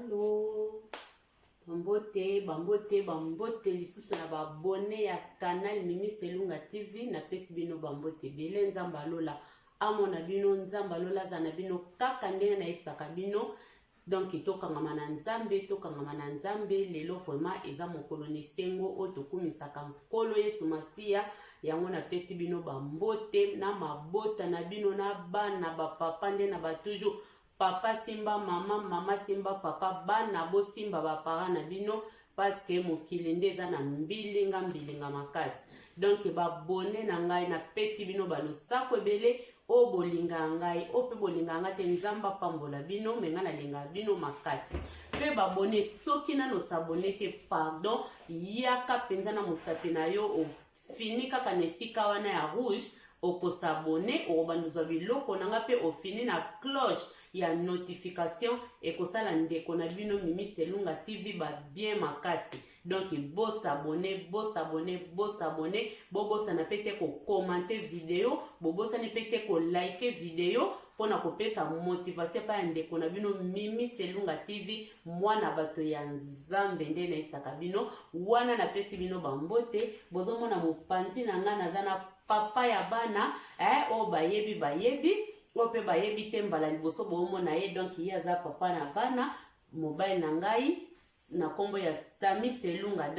Allô, bambote, lisusu na babone ya canal Mimi Selunga TV na pesi bino bambote bele nzamba lola amo na bino nzamba lola za na bino kaka ndenge na yebisaka bino. Donc tokangama na nzambe lelo vraiment eza mokolo nesengo o tokumisaka nkolo Yesu Masiya yango na pesi bino bambote na mabota na bino na bana bapapa nde na batuju papa simba mama simba papa bana bo simba bapara na bino parce que mokili nde eza na mbilinga makasi. Donc babone na ngai na pesi bino balosako ebele o bolinga ngai o pe bolinga ngai te nzamba pambola bino menga na linga bino makasi pe babone soki na no sabone ke pardon yaka penza na mosapi na yo o fini kaka nesika wana ya rouge okosabone obanduza biloko nanga pe ofini na cloche ya notification ekosala ndeko na bino Mimi Selunga TV ba bien makasi. Donc bosabone bobosa na pete ko commenter video bobosa ne pete ko like video pona kopesa motivation pa ndeko na bino Mimi Selunga TV mwana bato ya nzambe nde na isaka bino wana na pesi bino bambote bozomona mopanzi na nga nazana papa ya bana o bayebi o pe bayebi te mbala liboso bomona ye. Donc ye aza papa na bana mobile na ngai na kombo ya Sami Selunga.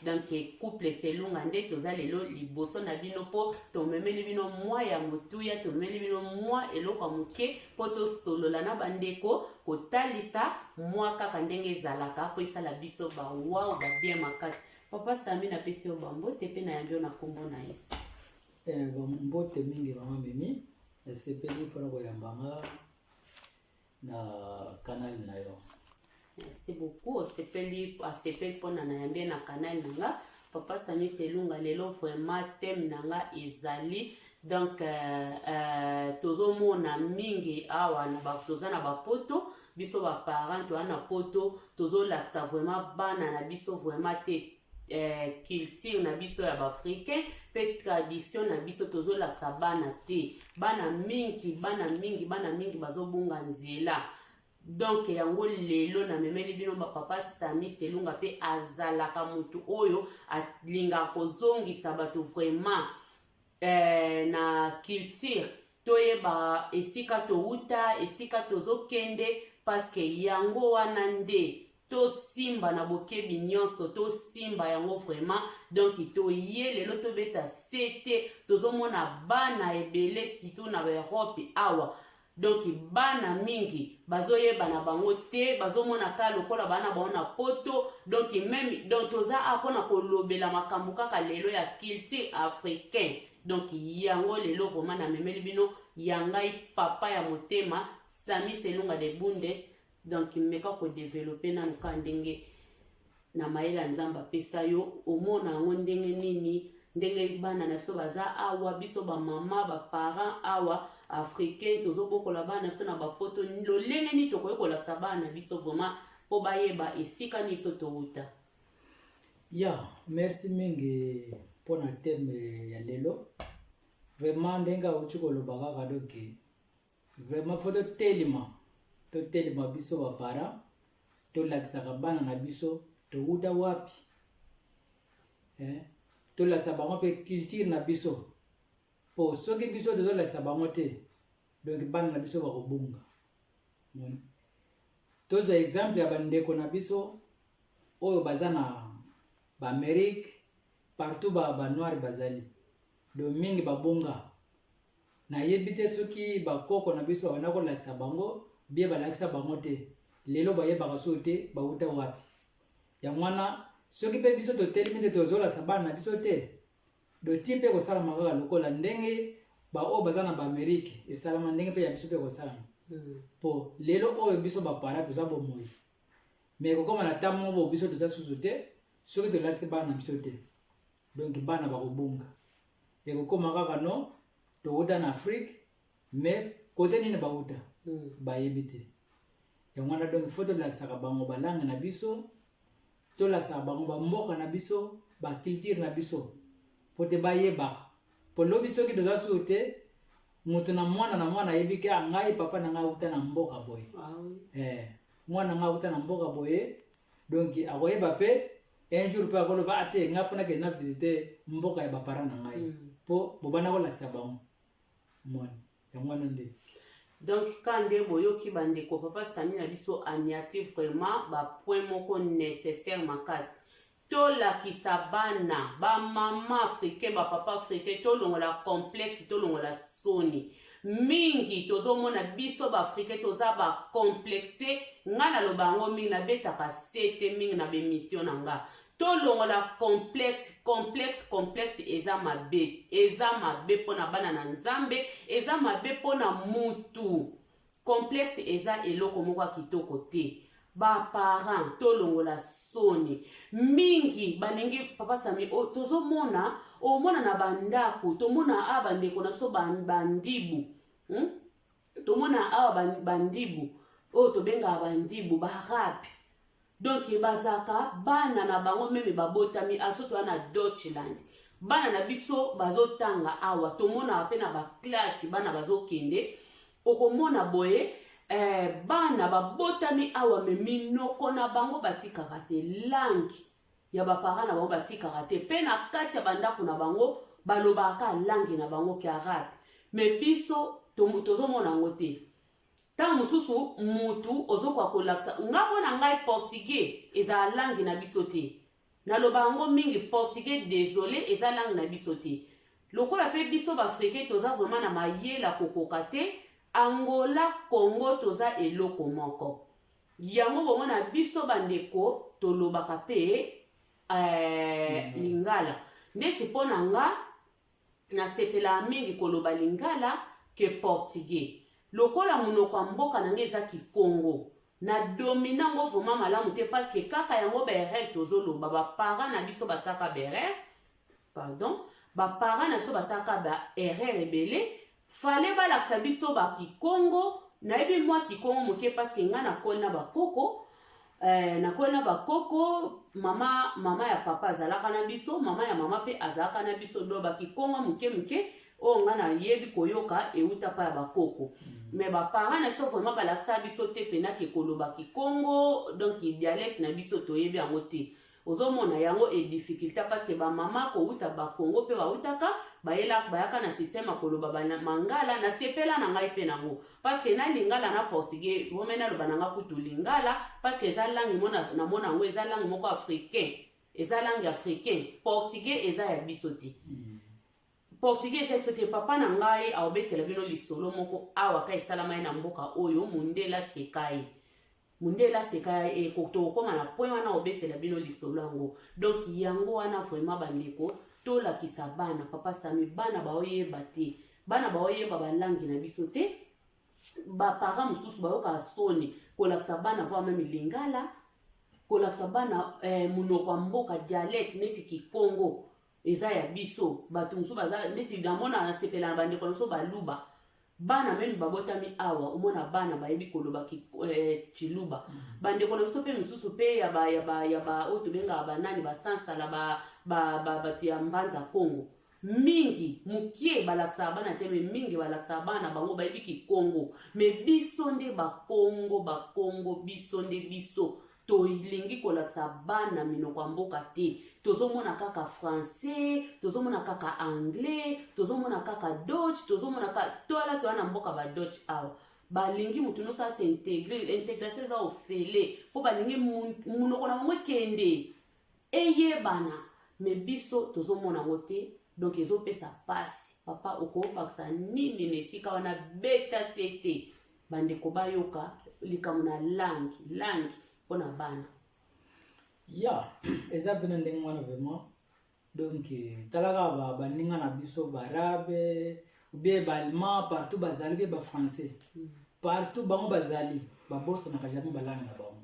Donc couple Selunga nde toza lelo liboso na bino po tomemeli bino mwa ya motuya tomemeli bino mwa eloko moke po tosolola na bandeko kotalisa mwa kaka ndenge ezalaka po esala biso ba wow ba bien makasi. Papa Sami na pesi yo bambote pe na yambio na kombo na Yesu. Mbote mingi mama Mimi sepeli mpona koyambanga na canal na yo. Merci beaucoup. Sepeli mpona na yambie na canal nanga Papa Sami Selunga lelo vraiment thème nanga ezali. Donc tozomona mingi awa na toza na bapoto biso ba parents to na poto tozolakisa vraiment bana na biso vraiment te culture na biso ya bafricain pe tradition na biso tozolakisa bana te bana mingi bazobunga nzela. Donc yango lelo na memeli bino Papa Sami Selunga pe azalaka mutu oyo alinga kozongisa bato vraiment na culture toyeba esika touta esika tozokende parce que yango wana nde to simba na bokebi nyonso to simba yango vraiment. Donc toye lelo tobeta sete tozomona bana ebele situ na Europe awa. Donc bana mingi bazoyeba na bango te bazomona ka lokola bana baona poto. Donc même donc toza apona kolobela makambo kaka lelo ya culture africain. Donc yango lelo vraiment na memeli bino yangai papa ya motema Sami Selunga de Bundes. Donc meka ko développer na nuka ndenge na maela nzamba pesa yo omona ngo ndenge nini ndenge bana na biso baza awa biso ba mama ba parents awa africain tozobokola bana biso na bapoto lolenge ni tokoyekola sa bana biso vraiment po bayeba esika ni biso touta. Ya merci mingi pona thème ya lelo vraiment ndenga uchikolo bakaka doki vraiment photo telima biso bapara tolakisaka bana na biso touta wapi tolakisa bango mpe culture na biso po soki biso tozolakisa bango te donc bana na biso bakobunga. Tozwa exemple ya bandeko na biso oyo baza na baamérique partout banoir bazali do mingi babunga nayebi te soki bakoko na biso babanda kolakisa bango bie balakisa bango te lelo bayebaka so te bauta wapi. Yango wana soki mpe biso totelemi te tozolakisa bana na biso te do ti mpe kosalama kaka lokola ndenge baoyo baza na baamérique esalama ndenge mpe ya biso mpe kosalama po lelo oyo biso bapara toza bomoi me kokoma na ntango moko biso toza susu te soki tolakisi bana na biso te. Donc bana bakobunga ekokoma kaka no touta na Afrique me kote nini bauta bayebi te. Yango wana donc faut tolakisaka bango balangue na biso tolakisaka bango bamboka na biso baculture na biso po te bayebaka po lobi soki toza susu te mutu na mwana ayebi ke ngai papa na ngai uta na mboka boy mwana nga uta na mboka boye donc akoyeba pe un jour pe akoloba ate nga fona ke na visiter mboka ya bapara na ngai po bobana kolakisa bango moni ya mwana nde. Donc quand nde boyoki bandeko papa Sami na biso aniati vraiment ba point moko nécessaire makasi tolakisa bana bamama africain bapapa africain tolongola complexe tolongola soni mingi tozomona biso baafricain toza bacomplexe nga naloba yango mingi nabetaka sete mingi na bemission na nga tolongola complexe eza mabe mpona bana na nzambe eza mabe mpona mutu complexe eza eloko moko ya kitoko te baparent tolongola soni mingi balingi papa Sami tozomona omona na bandako tomona bandeko na biso bandibu tomona awa bandibu tobenga bandibu barabi donc bazaka bana na bango meme babotami asoto wana Deutschland bana na biso bazotanga awa tomona pe na baklasi bana bazokende okomona boye bana babotami awa me minoko na bango batikaka te langi ya bapara na bango batikaka te pe na kati ya bandako na bango balobaka langi na bango ki arabe me biso tozomona yango te ta mususu mutu ozokwa kolakisa nga mpona ngai portugais eza langi na biso te naloba yango mingi portugais désolé eza langi na biso te lokola pe biso baafricain toza vraiment na mayela kokoka te Angola Congo toza eloko moko yango bomona biso bandeko tolobaka pe lingala neti mpona nga nasepela mingi koloba lingala ke portugais lokola monoko ya mboka nange eza Kikongo na domina ngo vraiment malamu te parce que kaka yango berere tozoloba bapara na biso basaka berere bapara na biso basaka ba erreur ebele fale balakisa biso ba Kikongo nayebi mwa Kikongo moke parce que nga nakoli na bakoko mama ya papa azalaka na biso mama ya mama pe azalaka na biso do ba Kikongo moke o nga nayebi koyoka euta pa ya bakoko mais bapara na biso vraiment balakisa biso te pena ke koloba Kikongo donc dialecte na biso toyebi yango te ozomona yango difficulté parce que bamama kouta bakongo pe bautaka bayaka na système akoloba mangala na sepela na ngai pe nango parce que na lingala na portugais vomena loba nanga kutu lingala parce que eza langue na mona yango eza langue moko africain eza langue africain portugais eza ya biso te portugais eza biso te papa na ngai aobetela bino lisolo moko awa ka esalama ye na mboka oyo mundela sekai tokokoma na point wana obetela bino lisolo yango donc yango wana vraiment bandeko tolakisa bana papa Sami bana baoyeba te bana baoyeba balangi na biso te bapara mosusu bayoka soni kolakisa bana voa meme lingala kolakisa bana monoko ya mboka dialecte neti Kikongo eza ya biso bato mosusu baza neti namona nasepela na bandeko na biso baluba bana meme babotami awa omona bana bayebi koloba chiluba bandeko na biso pe mosusu pe ya ba oyo tobengaka banani basansala bato ya mbanza Congo mingi mukie balakisa bana te me mingi balakisa bana bango bayebi Kikongo me biso nde bakongo biso nde biso toilingi kolakisa bana minoko ya mboka te tozomona kaka français tozomona kaka anglais tozomona kaka Dutch tozomona toala toana mboka ba Dutch awa balingi mutu no sa intégration eza ofele po balingi munoko na bango kende eyebana me biso tozomona ngo te donc ezopesa pasi papa okobakisa nini na esika wana beta sete bandeko bayoka likambo na langi mpona bana ya eza pena ndenge wana vraiment donc talaka baninga na biso barabe ubie baallemand partout bazali bie bafrançais partout bango bazali babosanaka jamais balangue na bango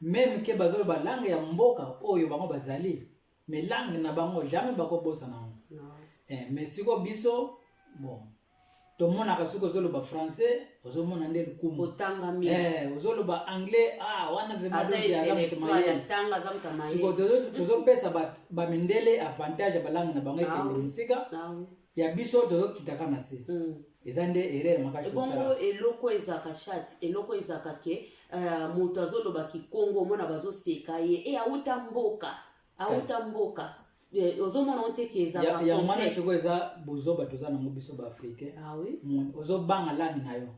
même ke bazoloba langue ya mboka oyo bango bazali mais langue na bango jamais bakobosana yango mais siko biso bon tomonaka soki ozoloba français ozomona nde lukumu ozoloba anglais wana siko tozopesa bamindele avantage ya balangue na bango ekende mosika ya biso tozokitaka na se ezande erreur makasi bongo eloko ezaka chat eloko ezaka ke moto azoloba kikongo mona bazoseka ye auta mboka ozomona oteke ezaka ya mwana siko eza bozoba toza nango biso ba africain ozobanga langi na yo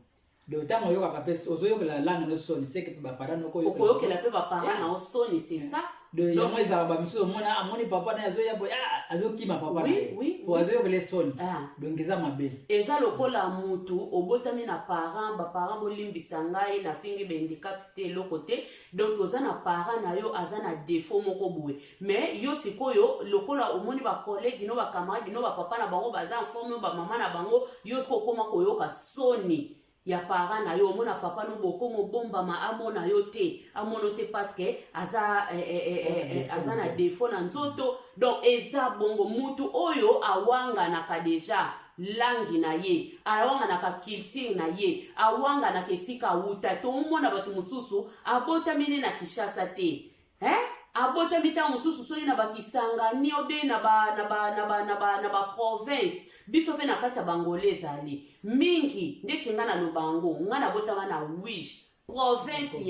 de ntango oyokaka mpe ozoyokela langi no soni seke baparent okoyokela mpe baparent na osoni c'est ça de yango ezalaka bamisusu omona amoni papa na ye azoya boye azokima papa na ye po azoyokela soni donc eza mabe eza lokola mutu obotami na parent baparent bolimbisa ngai nafingi behandicap te eloko te donc oza na parent na yo aza na défaut moko boye mais yo sikoyo lokola omoni bakolegi no bakamaradi no bapapa na bango baza informe o bamama na bango yo siko okoma koyoka soni ya parent na yo omona papa no bokomo bombama amona yo te parce que aza na défaut na nzoto donc eza bongo mutu oyo awanganaka deja langi na ye awanganaka culture na ye awanganaka esika wuta tomona bato mosusu abotamine na Kinshasa te abotami ta mosusu soki na bakisangani obe na ba province biso pe na kati ya bangole ezali mingi ndeti nga na lobango nga na botama na wish province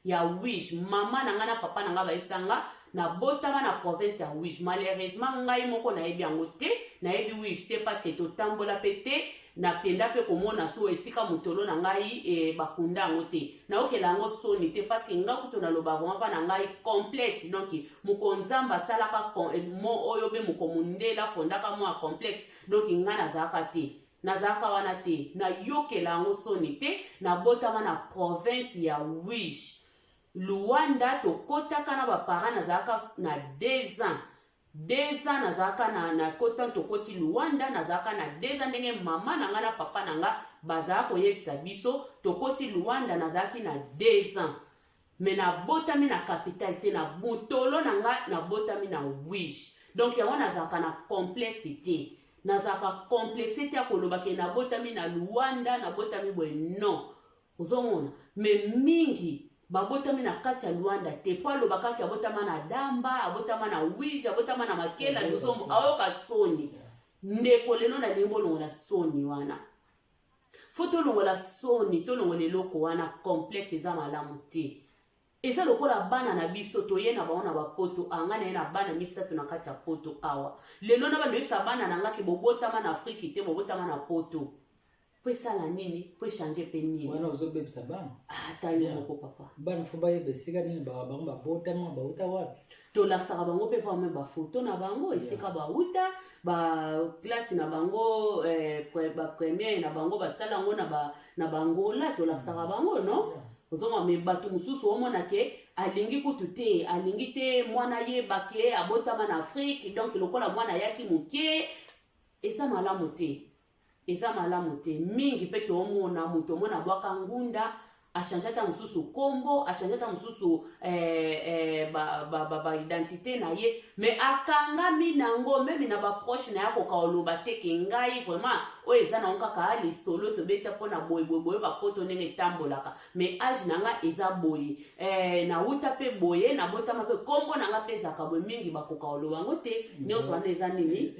ya wish mama na nga na papa na nga bayebisanga na botama na province ya wish malheureusement ngai moko nayebi yango te nayebi wish te parce que totambola pe te nakenda pe komona so esika mutolo na ngai bakunda yango te naokela yango soni te parce que nga kutu naloba vraiment pa na ngai complexe donc mokonzamba asalaka mo oyo be mokomundela fondaka mwa complexe donc nga nazalaka wana te nayokela yango soni te nabotama na province ya wish Luanda tokotaka na baparent nazalaka na 2 ans nazalaka na kota tokoti Luanda nazalaka na 2 ans ndenge mama na nga na papa na nga bazala koyebisa biso tokoti Luanda nazalaki na 2 ans mais nabotami na capitale te na butolo na nga nabotami na wish donc yango nazalaka na complexité nazalaka complexité ya koloba ke nabotami na Luanda nabotami boye non ozomona mais mingi babotami na kati ya Luanda te po aloba kati abotama na Damba abotama na Wish abotama na Makela nzomo ayoka soni ndeko lelo na limbo longola soni wana foto longola soni to longola eloko wana complexe eza malamu te eza lokola bana na biso toye na baona bapoto anga na ye na bana misato na kati ya poto awa lelo na bando yesa bana na ngaki bobotama na Afrique te bobotama na poto po esala nini po changer pe nini wana ozobebisa bana tali moko papa bana fo bayebesika nini bango babotama bauta wapi tolakisaka bango mpe vame bafoto na bango esika bauta baklase na bango bapremiere na bango basala yango na bangola tolakisaka bango no ozonga me bato mosusu omona ke alingi kutu te alingi te mwana yeba ke abotama na Afrique donc lokola mwana yaki moke eza malamu te mingi pe toomona moto omona bwaka ngunda achange ta mosusu kombo achange ta mosusu ba identité na ye mais akangami nango meme na baproche na ya kokaoloba te ke ngai vraiment oyo eza nango kaka lisolo tobeta mpona boye bapoto ndenge etambolaka mais age na nga eza boye nauta mpe boye nabotama mpe kombo na nga mpe ezaka boye mingi bakokaoloba yango te nyonso wana eza nini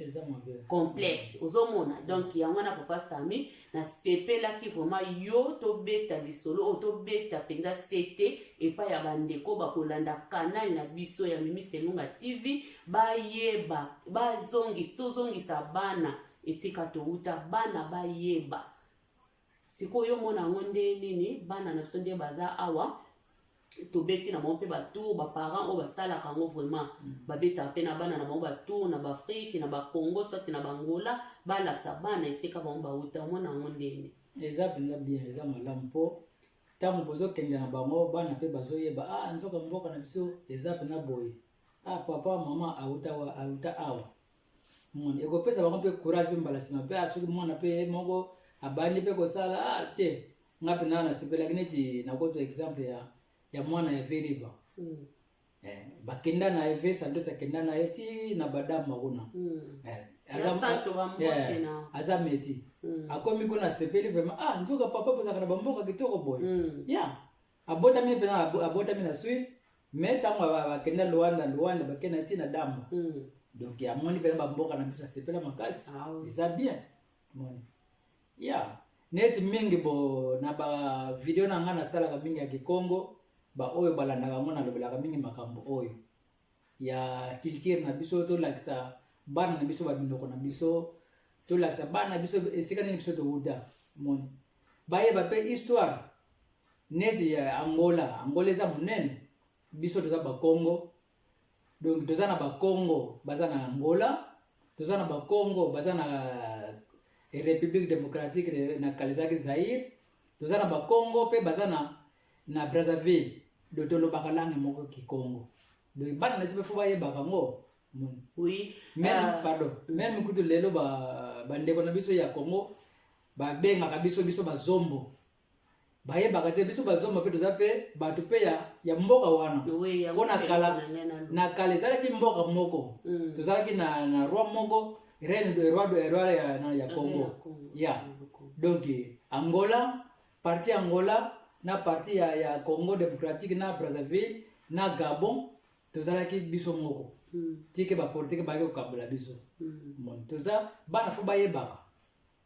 complexe ozomona donc yango wana papa Sami nasepelaki vraiment yo tobeta lisolo tobeta penza sete epa ya bandeko bakolanda kanal na biso ya Mimi Selunga TV bayeba tozongisa bana esika touta bana bayeba sikoyo mona yango nde nini bana na biso nde baza awa tobeti na bango mpe batour baparent oyo basalaka yango vraiment babeta mpe na bana na bango batour na baafrike na bakongo swati na bangola balakisa bana esika bango bauta mona yango ndeni eza mpenza bien eza malamu mpo ntango bozokende na bango bana mpe bazoyeba nzoka mboka na biso eza mpenza boye papa mama auta awa ekopesa bango mpe courage mpe mbala nsima mpe soki mwana mpe moko abandi mpe kosala te nga mpenza nasepelaki neti nakozwa exemple ya mwana ya Veriba bakenda na eve santos akenda na ye ti na badama kuna aza meti akomi kuna sepeli vraiment nzoka papa pozaka na bamboka kitoko boye abotami mpenza abotami na Suisse mais ntango bakenda Luanda bakenda ti na Damba donc amoni mpenza bamboka na biso asepela makasi eza bien moni ya neti mingi bo na ba video na ngana sala ka mingi ya Kikongo ba oyo balandaka ngo na lobelaka mingi makambo oyo ya culture na biso to lakisa bana na biso ba bindoko na biso to lakisa bana na biso esika nini biso to uda moni baye ba pe histoire neti ya Angola eza munene biso toza ba Congo donc toza na ba Congo baza na Angola toza na ba Congo baza na République démocratique na Kalizaki Zaire toza na ba Congo pe baza na Brazzaville do tolo bakalange moko Kikongo do bana na sibe fuba ye bakango oui même pardon même kutu lelo ba ndeko na biso ya Congo ba benga ka biso ba zombo baye bakate biso ba zombo pe toza pe batu pe ya mboka wana oui kona kala na kale zala ki mboka moko toza ki na roi moko reine de roi ya Congo ya donc Angola partie Angola na partie ya Congo démocratique na Brazzaville na Gabon tozala ki biso moko tike ba politique ba ko kabula biso mon toza bana fo baye baka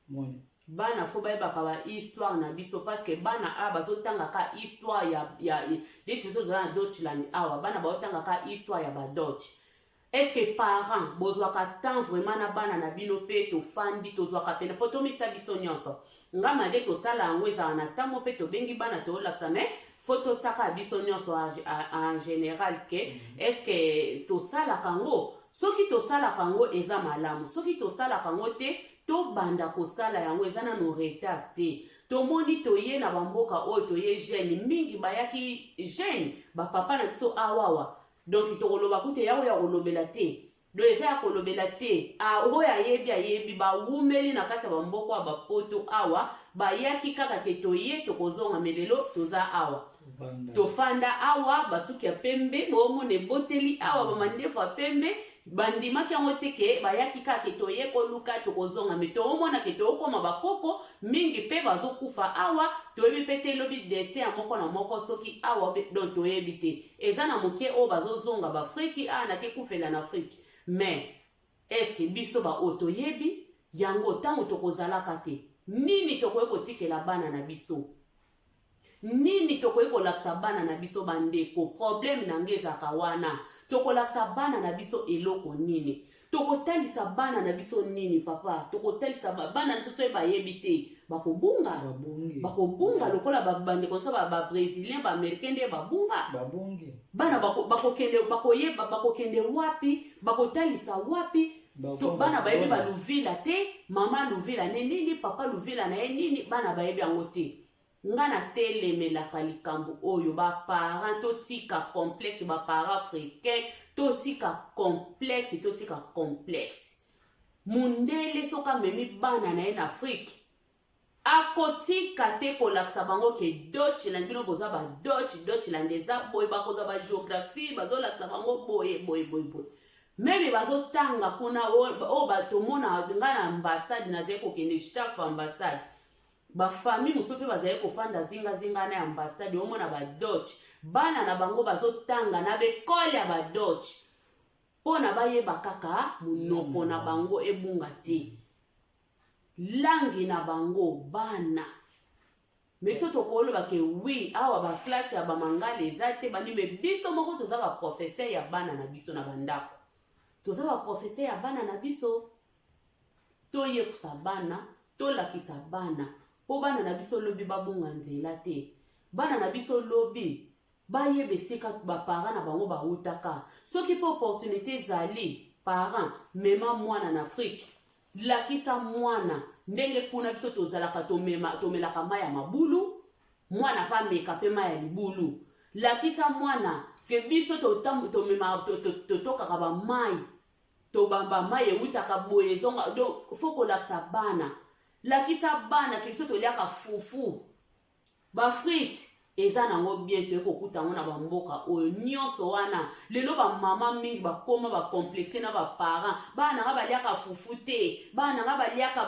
mon bana fo baye baka ba histoire na biso parce que bana a bazotanga ka histoire ya des choses dans Deutschland awa bana bazotanga ka histoire ya ba Dutch. Est-ce que parents bozwaka temps vraiment na bana na bino pe to fandi tozwaka pena poto mitsa biso nyonso ngama de to sala ngweza na tamo pe to bengi bana to laksa mais photo tsaka biso nyonso en général que est-ce que to sala kango soki to sala kango eza malamu soki to sala kango te to banda ko sala yango eza na no retard te to moni to ye na bamboka o to ye jeune mingi bayaki jeune ba papa na biso awawa donc to koloba kute yawo ya kolobela te do eza ya kolobela te a oya yebi ba wumeli na kati ya bamboko ba poto awa bayaki kaka ke to ye to kozonga melelo toza awa to fanda awa basuki ya pembe bomo ne boteli awa ba mandefu ya pembe bandimaki yango te ke bayaki kaka to ye koluka to kozonga me to omona ke to okoma bakoko mingi pe bazokufa awa toyebi pe te lobi destin ya moko na moko soki awa donc toyebi te eza na moke oyo bazozonga baafriki na ke kufela na afrique mais est-ce que biso ba otoyebi yango ntango tokozalaka te nini tokoki kotikela bana na biso nini tokoki kolakisa bana na biso bandeko problème na nge ezaka wana tokolakisa bana na biso eloko nini tokotalisa bana na biso nini papa tokotalisa bana na biso bayebi te bakobunga lokola bandeko so ba brésilien ba américain nde babunga bana bakokende wapi bakotalisa wapi to bana bayebi baluvila te mama luvila ne nini papa luvila na ye nini bana bayebi yango te ngana telemelaka likambo oyo ba parents totika complexe ba parents africain totika complexe mundele soka memi bana na en Afrique akotika te kolakisa bango ke Deutschland bino boza ba Deutschland eza boy bakoza ba géographie bazolakisa bango boye meme bazotanga kuna o batomona ngana ambassade na zeko kende chaque fois ambassade ba famille musope bazaye kofanda zinga na ambassade omona ba Dutch bana na bango bazotanga na bekole ya ba Dutch pona bayeba kaka munoko na bango ebunga te langi na bango bana meso tokoloba ke oui awa ba classe ya ba mangala ezate bani me biso moko toza ba professeur ya bana na biso na bandako toza ba professeur ya bana na biso toyekusa bana tolakisa bana po bana na biso lobi babunga nzela te bana na biso lobi bayebe sika ba parents na bango bautaka soki po opportunité zali parents mema mwana na Afrique lakisa mwana ndenge kuna biso tozalaka tomelaka mai ya mabulu mwana pa meka pe mai ya libulu lakisa mwana ke biso totokaka ba mai tobamba mai eutaka boye zonga donc faut kolakisa bana lakisa bana ke biso toliaka fufu ba frites eza nango bien to ekokuta ngo na bamboka oyo nyonso wana lelo ba mama mingi bakoma ba complexe na ba parents bana nga baliaka fufu te bana nga baliaka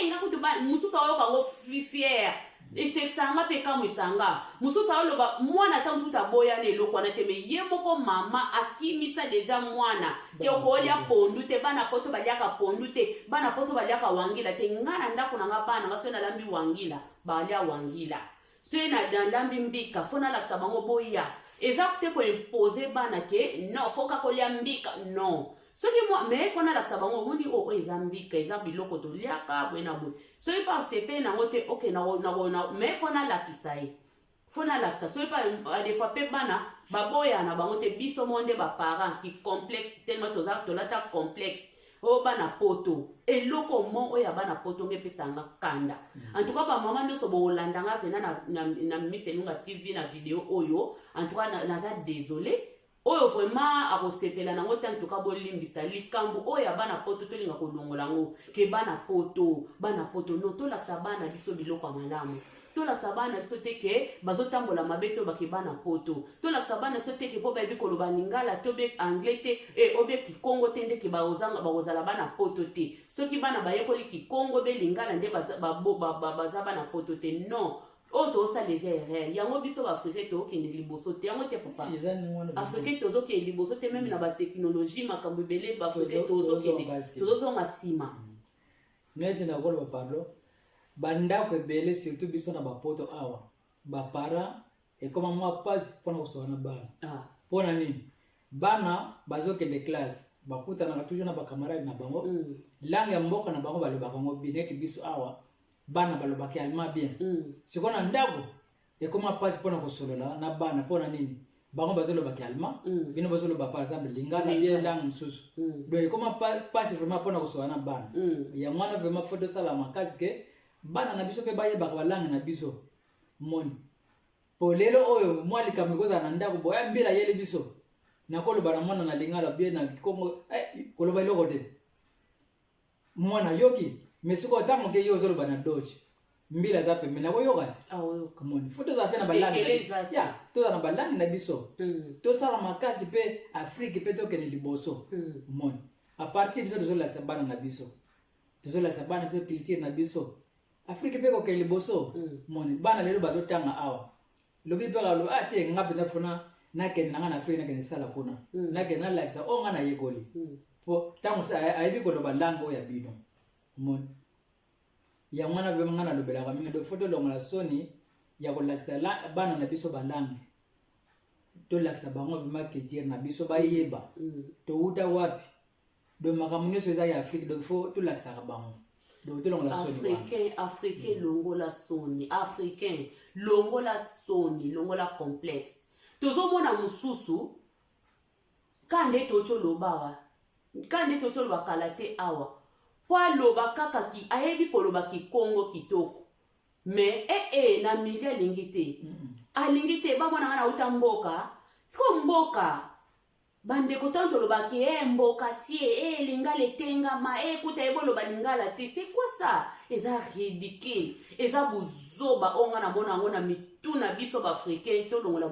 ngakutu ba mususu ayo kango fier iseksanga pe kamwisanga mususu aloba mwana ta mususu aboya na eloko wana te me ye moko mama akimisa deja mwana te okolia pondu te bana poto baliaka pondu te bana poto baliaka wangila te nga na ndako na nga bana nga so nalambi wangila balia wangila so na lambi mbika fo nalakisa bango boya eza te koimpose bana ke non foka kolia mbika non soki moi mais fo nalakisa bango omoni o eza mbika eza biloko toliaka boye na boye soki pa sepe nango te ok mais fo nalakisa ye fo nalakisa soki pa des fois mpe bana baboya na bango te biso mo nde baparent ki complexe tellement tolata complexe oyo bana poto eloko mo oyo ya bana poto nge pesanga kanda en tout cas bamama nyonso bolandanga pena na misenunga tv na video oyo en tout cas naza désolé oyo vraiment akosepela nango te en tout cas bolimbisa likambo oyo ya bana poto tolinga kolongola ngo ke bana poto no tolakisa bana biso biloko ya malamu tolakisa bana biso te ke bazotambola mabe to bake bana poto tolakisa bana biso te ke po bayebi koloba lingala te obe anglais te obe kikongo te nde ke bakozala bana poto te soki bana bayekoli kikongo be lingala nde baza bana poto te non oyo tozosala eza erreur yango biso baafrikain tozokende liboso te yango te papa afrikain tozokende liboso te meme na bateknologie makambo ebele baafrikain tozozonga nsima neti nakoloba pardon bandako ebele surtout biso na bapoto awa bapara ekoma mwa pasi mpona kosoba na bana mpona nini bana bazokende classe bakutanaka toujours na bakamarade na bango langue ya mboka na bango balobaka ngo bien neti biso awa bana balobaki allemand bien siko na ndako ekoma pasi mpona kosolola na bana mpona nini bango bazolobaki allemand bino bazoloba par exemple lingala bien langue mosusu donc ekoma pasi vraiment mpona kosola na bana ya mwana vraiment faut tosala makasi ke bana na biso mpe bayebaka balangue na biso moni po lelo oyo mwa likambo ekozala na ndako boya mbila yeli biso nakoloba na mwana na lingala bien na kongo koloba eloko te mwana yoki mais siko ntango ke yo ozoloba na doge mbila za pembe nakoyoka te kamoni fo tozala mpe na balangue ya tozala na balangue na biso tosala makasi mpe afrique mpe tokende liboso moni apartir biso tozolakisa bana na biso tozolakisa bana biso culture na biso afrique mpe kokende liboso moni bana lelo bazotanga awa lobi mpe kalo te nga mpenza fona nakende nanga na afrique nakende sala kuna nakende nalakisa oyo nga nayekoli po ntango ayebi koloba langue oyo ya bino moni ya mwana vema nga nalobelaka mingi do fo tolongola soni ya kolakisa bana na biso balangue tolakisa bango vema culture na biso bayeba touta wapi do makambo nyonso eza ya afrique donc fo tolakisaka bango africain longola soni africain longola soni longola complexe tozomona mosusu kande tocolobawa kande tocoloba kala te awa po aloba kaka ayebi koloba kikongo kitoko me na mili alingi te bamwana nga nauta mboka siko mboka bandeko tanto tolobaki mboka tie lingala etengama kuta eboloba lingala te c'est quoi ça eza ridicule eza buzoba onga na mona ngo na mituna biso baafrikain tolongola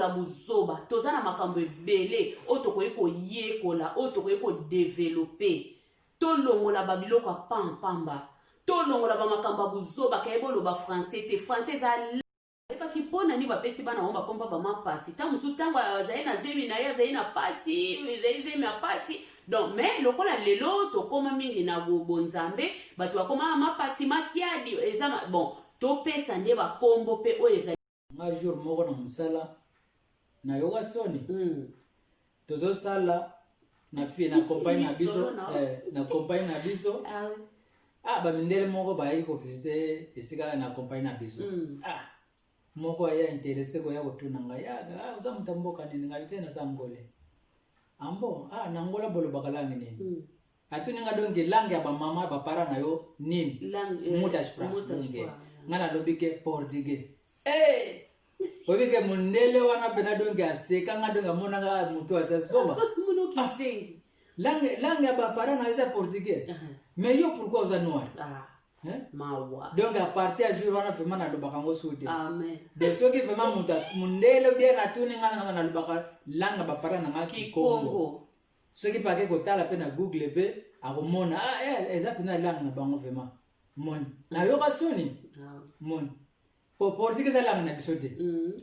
buzoba toza na makambo ebele oyo tokoki koyekola oyo tokoki kodevelope tolongola babiloko ya pampamba tolongola bamakambo ya buzoba kayeboloba français te français eza ebaki mpona ni bapesi bana bango bakomba bamapasi ntango mosusu ntango azali na zemi na ye azali na pasi ezali zemi ya pasi donc mais lokola lelo tokoma mingi na bonzambe bato bakoma mapasi makiadi eza bon topesa nde bakombo mpe oyo ezali nga jour moko na mosala nayoka soni tozosala na fie na compagne na biso bamindele moko bayaki kovisite esika na compagne na biso moko aya interese koya kotuna ngai oza mutu mboka nini ngai te naza ngole ambo nangola bolobaka langue nini atuni nga donke langue ya bamama bapara na yo nini mutu ashpra nga nalobi ke portugais obi ke mundele wana pena donke aseka nga donke amonanga mutu asasoba langue ya bapara na yo eza portugais mais yo pourquoi oza noir mawa donc à partir du jour wana vraiment nalobaka ngo sude amen de soki vraiment mutu mundele bien atuni nga nalobaka langue bapara na nga kikongo soki pake kotala mpe na google mpe akomona eza mpena langue na bango vraiment mon na yo ka soni mon po portugais alanga na biso te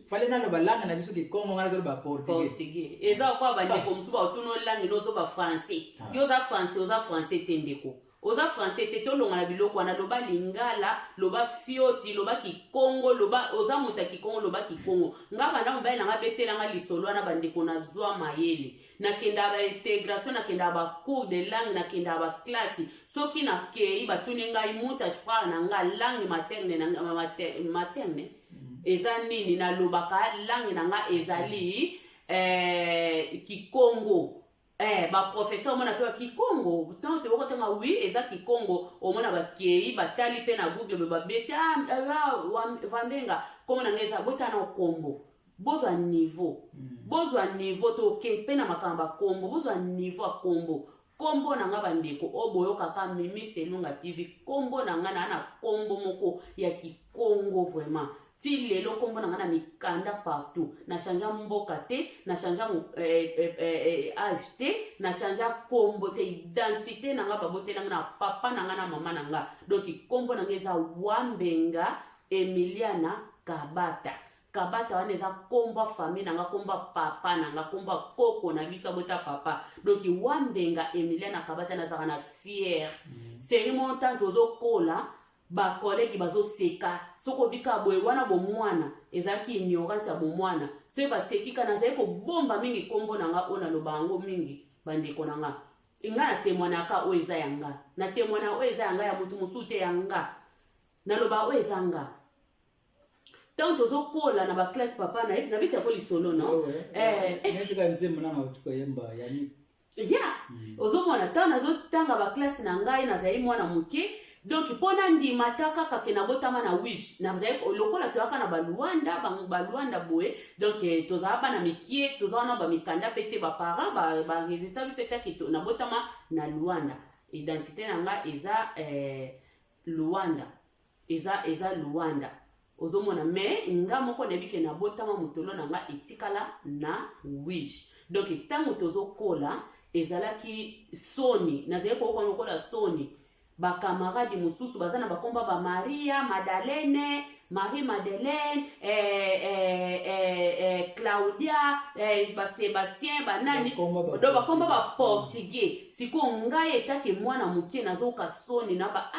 fale na lo balanga na biso ki Congo ngala zo ba portugais eza kwa ba ndeko musuba otuno langi no zo ba français yo za français tendeko oza français te tolonga na biloko wana loba lingala loba fioti loba kikongo loba oza muta kikongo loba kikongo nga bana mobali nanga betelanga lisolo wana bandeko na zwa mayele nakenda ba intégration nakenda ba cours de langue nakenda ba classe soki na kei batuni ngai muta chpa na nga langue materne na materne eza nini na lobaka langue na nga ezali kikongo ba professeur mona pe kikongo tant te wokotenga oui eza kikongo omona ba kei batali pe na google ba beti vambenga comme na ngeza botana okombo bozwa niveau to ke pe na makamba kombo bozwa niveau a kombo na nga bandeko oboyo kaka mimi selunga tv kombo na nga na kombo moko ya kikongo vraiment ti lelo kombo na nga na mikanda partout na chanja mboka te na chanja âge te na chanja kombo te identité na nga babote na nga na papa na nga na mama na nga donc kombo na nga eza Wambenga Emiliana Kabata wana eza kombo famille na nga kombo papa na nga kombo koko na biso bota papa donc Wambenga Emiliana Kabata na zaka na fier cérémonie tant ozokola ba collègue bazo seka soko bika boye wana bo mwana ezaki ignorance ya bo mwana so ba sekika na zeko bomba mingi kombo na nga ona lobango mingi bandeko na nga inga na témoignaka o eza yanga na témoigna o eza yanga ya mutu musute yanga na loba o eza nga tant ozokola na ba classe papa na bita ko lisolo no netika nzembo na matuka yemba yani ozomona tana zotanga ba classe na ngai na zai mwana muke donc pona ndima taka kake na botama na wish na zai lokola toaka na baluanda boye donc tozaba na mikie tozana ba mikanda pete ba parents ba resistant biso taki to na botama na Luanda identité na nga eza Luanda eza Luanda ozomona mais nga moko nebike na botama mutolo na nga etikala na wish donc tango tozokola ezalaki soni na zai ko kola soni ba camarade mususu bazana bakomba ba Marie Madeleine Claudia ba Sébastien banani do bakomba ba portugais siko ngai etaki mwana mukie nazoka soni na ba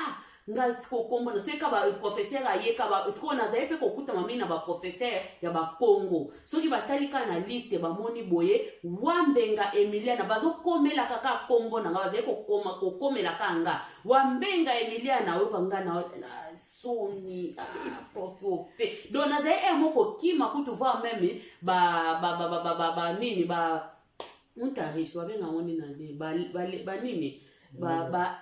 nga siko kombo na seka ba professeur ayeka ba siko na zaepe kokuta mami na ba professeur ya ba Congo soki batalika na liste ba moni boye Wambenga Emiliana bazo komela kaka kombo na nga bazaye kokomela kanga Wambenga Emiliana we banga na soni profope do na zaye moko kima kutu va meme ba nini ba mutarishi wabenga ngoni na ba nini ba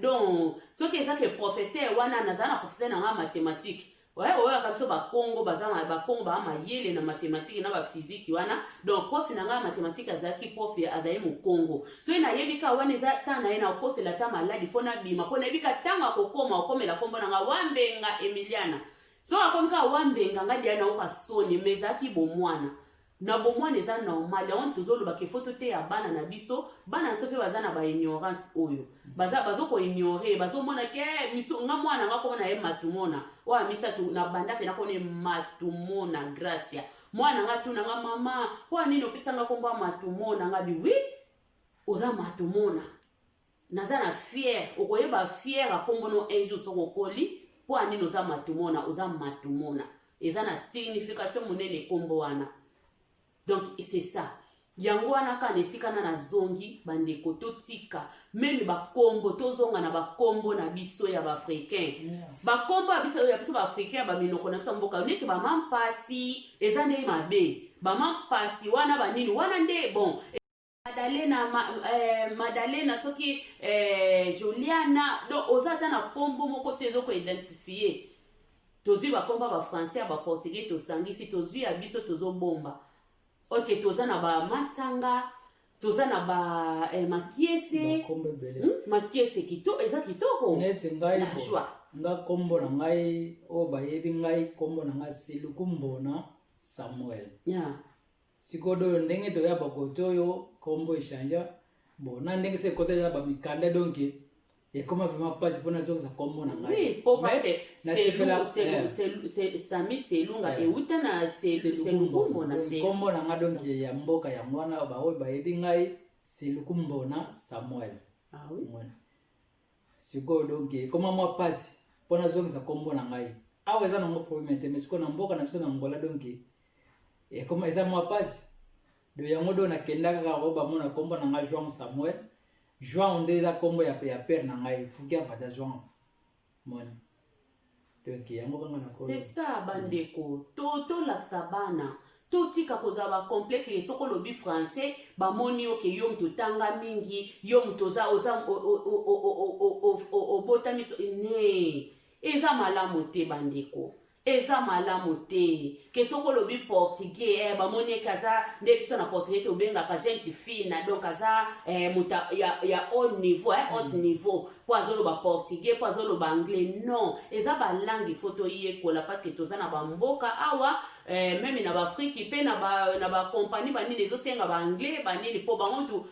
donc ce qui est ça que professeur wana nazana professeur na mathématique ouais kabisa ba Congo bazama ba Congo ba mayele na mathématique na ba physique wana donc prof na nga mathématique azaki prof azai mu Congo so ina yebika wana za tana ina opose la ta maladi fona bima pona yebika tanga kokoma okomela kombo na nga Wambenga Emiliana so akomika Wambenga ngadi ana okasoni mezaki bomwana na bomwana eza normal on tozoloba ke photo te ya bana na biso bana nso pe bazana ba ignorance oyo bazoko ignorer bazomona ke miso nga mwana nga ko na ye matumona wa misa tu na banda pe na kone matumona gracia mwana nga tu na nga mama kwa nini opisa nga komba matumona nga bi oui oza matumona nazana fier okoyeba fier akombo no un jour soko koli kwa nini oza matumona eza na signification monene kombo wana. Donc c'est ça. Yango wana ka nesikana na zongi bandeko totika même ba kombo tozonga na ba kombo na biso ya ba africain. Ba kombo ya biso ba africain ba minoko na mboka neti ba mampasi ezande mabe. Ba mampasi wana ba nini wana nde bon Madalena soki Juliana do ozata na kombo moko tezo ko identifier. Tozi ba kombo ba français ba portugais to sangisi tozi ya biso tozo bomba. Ok, tozana ba matanga, tozana ba makiese, makiese kito, eza kitoko. Neti ngai bo, nga kombo na ngai, o ba yebi ngai kombo na ngai Silukumbona Samuel. Sikodo ndenge to ya bakoto yo kombo ishanja, bo na ndenge se kote ya ba mikanda donki, et comment vraiment pas pour na zonga kombo na ngai oui po parce que c'est Sami Selunga et utana c'est lukumbo na c'est kombo na nga donc ya mboka ya mwana ba oyo ba yebi ngai c'est lukumbo na Samuel. Ah oui siko donc comment moi passe pour na zonga kombo na ngai awa eza na ngo problème te mais siko na mboka na biso na ngola donc et comment eza moi passe de yango do na kenda ka ba mona kombo na nga João Samuel João nde eza kombo ya père na ngai fuki apata João moni donc yango kanga na ko c'est ça bandeko to laksa bana to tika koza ba complexe et soko lobi français ba moni oke yo mtu tanga mingi yo mtu za obotami ne eza malamu te bandeko eza malamu te ke soko lobi portugais ba moni kaza nde biso na portugais to benga ka gente fina donc kaza muta ya haut niveau haut niveau poazolo ba portugais poazolo ba anglais non eza ba langue photo yekola parce que toza na ba mboka awa même na ba Afrique pe na ba compagnie ba nini ezo senga ba anglais ba nini po ba ntu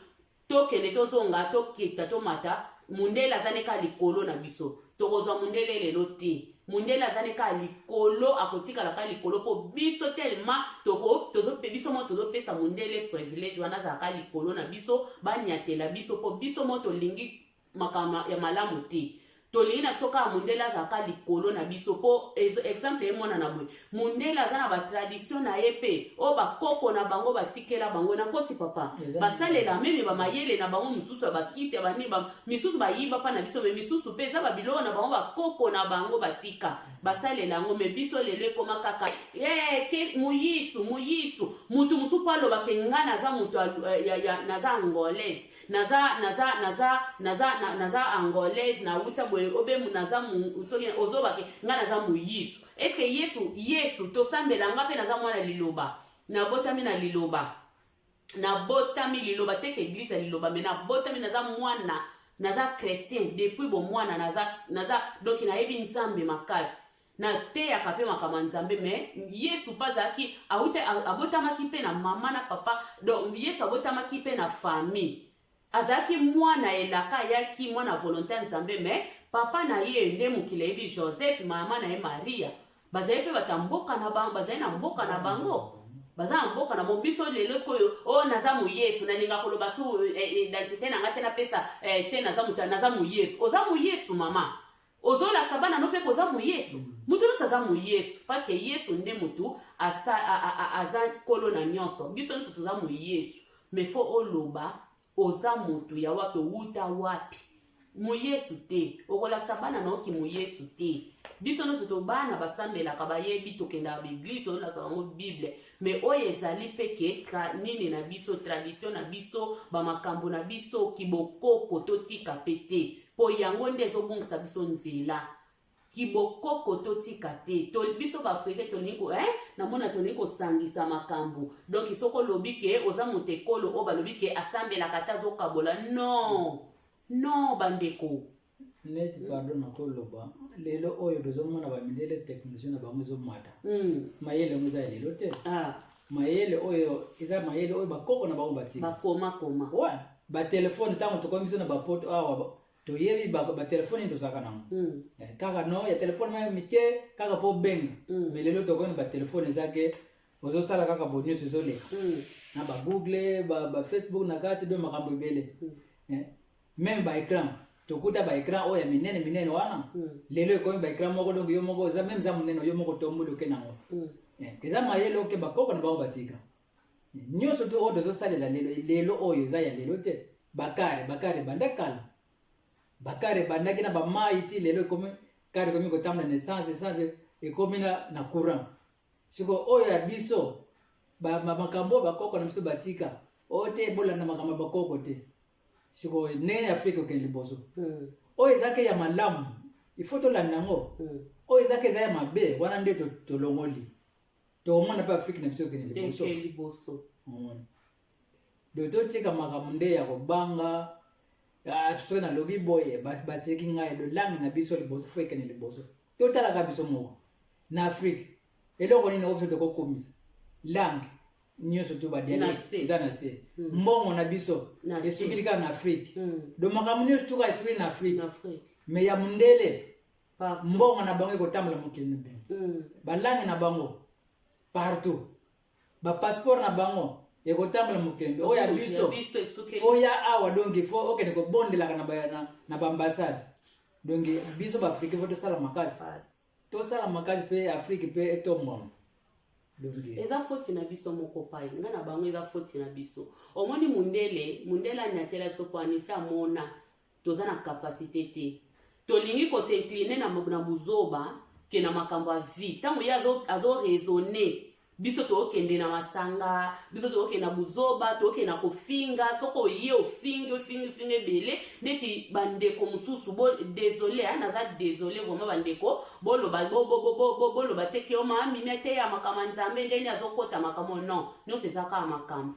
tokende tozonga tokita tomata mundela zaneka likolo na biso tokozwa mundele lelo te mundela zaneka likolo akotika la ka likolo po biso tellement biso mo tozopesa mundele privilège wana za ka likolo na biso banyatela biso po biso mo tolingi makama ya malamu te tolingi na biso ka mundela za ka likolo na biso po exemple emona na boy mundela za na ba tradition na yepe o ba koko na bango batikela bango na kosi papa basalela meme ba mayele na bango misusu ba kisi ba ni ba misusu ba yiba pa na biso me misusu pe za ba bilo na bango ba koko na bango batika basalela ngo me biso lele koma kaka ke muyisu mutu musu palo ba kengana za mutu ya naza angolaise naza angolaise na uta boye obe munaza soki ozobake ngana za muyisu est-ce que yesu to sambela ngape naza mwana liloba na botami na liloba teke église liloba mais na botami naza mwana naza chrétien depuis bo mwana naza donc na yebi nzambe makasi na te ya kape makama nzambe mais yesu pazaki abotamaki pe na mama na papa donc yesu abotamaki pe na famille azaki mwana elaka yaki mwana volontaire nzambe mais papa na ye nde mokili yebi Joseph mama na ye Maria bazali pe batamboka na bango bazali na mboka na bango baza na mboka na biso lelo sikoyo naza mu Yesu nalinga koloba su identité na ngate na pesa te naza mu Yesu oza mu Yesu mama ozola sabana no pe koza mu Yesu mutu no saza mu Yesu parce que Yesu nde mutu aza kolo na nyonso biso nso toza mu Yesu mais faut oloba oza mutu ya wapi wuta wapi mu Yesu te okola sabana no ki mu Yesu te biso no soto bana basambela ka bayebi tokenda ba église to na zango Bible mais oyo ezali peke nini na biso tradition na biso ba makambo na biso kibokoko totika pete po yango nde ezobungisa biso nzela kibokoko totika te to biso ba africain tolingo na mona tolingo sangisa makambo donc isoko lobike oza mutekolo o ba lobike asambela katazo kabola non bandeko net pardon na koloba lelo oyo dozomona ba mindele technologie na bango zomata mayele ngoza lelo te mayele oyo eza mayele oyo bakoko na bango batika bakoma ouais ba telefone tango tokomiso na ba poto awa to yebi ba telefone ndo saka nango kaka no ya telefone ma mike kaka po benga mais lelo tokoni ba telefone zake ozo sala kaka bo news zoleka na ba Google ba Facebook na kati do makambo ibele même ba écran tokuta ba écran oya minene wana lelo ko ba écran moko donc yo moko za même za munene yo moko tombo ke nango eza mayele oke bakoko na bao batika nyoso to odo zo salela lelo oyo za ya lelo te bakare bandaki na ba maiti lelo komi kare komi ko tamna essence ekomi na courant siko oyo ya biso ba makambo bakoko na biso batika ote bola na makambo bakoko te siko nene Afrika ke liboso oyo zake ya malamu ifoto la nango oyo zake za ya mabe wana nde to longoli to mona pa Afrika na biso ke liboso do to tika makambo nde ya kobanga so na lobi boye baseki ngai do langue na biso liboso fo ke liboso to tala ka biso moko na Afrika eloko ni no to ko komisa langue nyonso to badiale Na se. eza na se mbongo na biso Na se. esukili kaka na afrique do makambo nyonso to kaka esukili na afrique En Afrique. me ya mundele Partout. mbongo na bango ekotambola mokili na bino balangi na bango partout bapasseport na bango ekotambola mokili oyo ya biso oya awa donc il faut okende kobondelaka na baambassade donc biso baafrike fo tosala makasi tosala makasi mpe afrique mpe etombama eza foti na biso moko pai nga na bango eza foti na biso omoni mundele anyatela biso po anisi amona toza na kapasité te tolingi kos'incline na buzoba ke na makambo ya vie ntango ye azoraisonne biso tookende na masanga biso tookende na buzoba tookende na kofinga soko ye ofingi ebele neti bandeko mosusu désolé naza désolé vraiment bandeko boloba teke o maamimi ate ya makambo ya nzambe ndeni azokota makambo non nyonso eza kaka makambo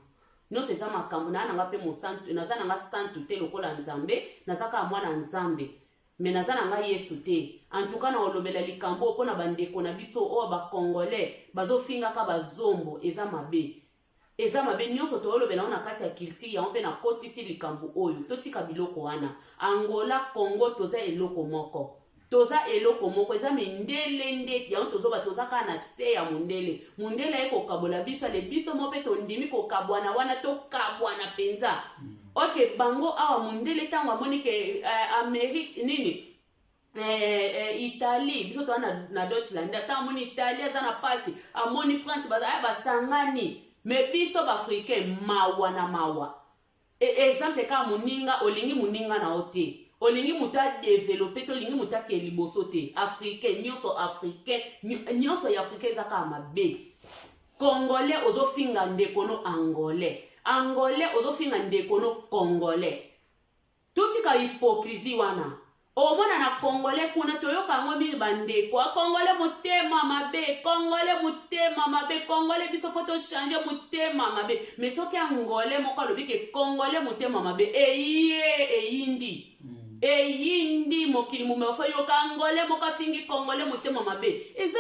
nyonso eza makambo naa nanga mpe mosantu naza nanga santu te lokola nzambe naza kaka mwana nzambe me naza nanga yesu te antuka na olobela likambo mpona bandeko na biso oyo bakongolais bazofingaka bazombo eza mabe nyonso toolobela ngo na kati ya culture yango mpe nakotisi likambo oyo totika biloko wana Angola Congo toza eloko moko eza mindele ndeti yango tozoba toza kaka na se ya mundele ye kokabola biso ale biso mo mpe tondimi kokabwana wana tokabwana mpenza ok bango awa mundele ntango amoni ke Amerique nini Italie biso toza na Deutschland ntango amoni Italie aza na pasi amoni France basangani me biso baafricain mawa na mawa exemple kaka moninga olingi moninga na o te olingi mutu adevelope te olingi mutu akee liboso te africain nyonso ya africain eza kaka mabe congolais ozofinga ndekono angolais ozofinga ndekono congolais totika hypocrisie wana omona na congolais kuna toyoka yango mingi bandeko congolais motema mabe congolais biso fo tochange motema mabe mais soki angolais moko alobi ke congolais motema mabe eyindi mokili mume bafo yoka angolais moko afingi congolais motema mabe eza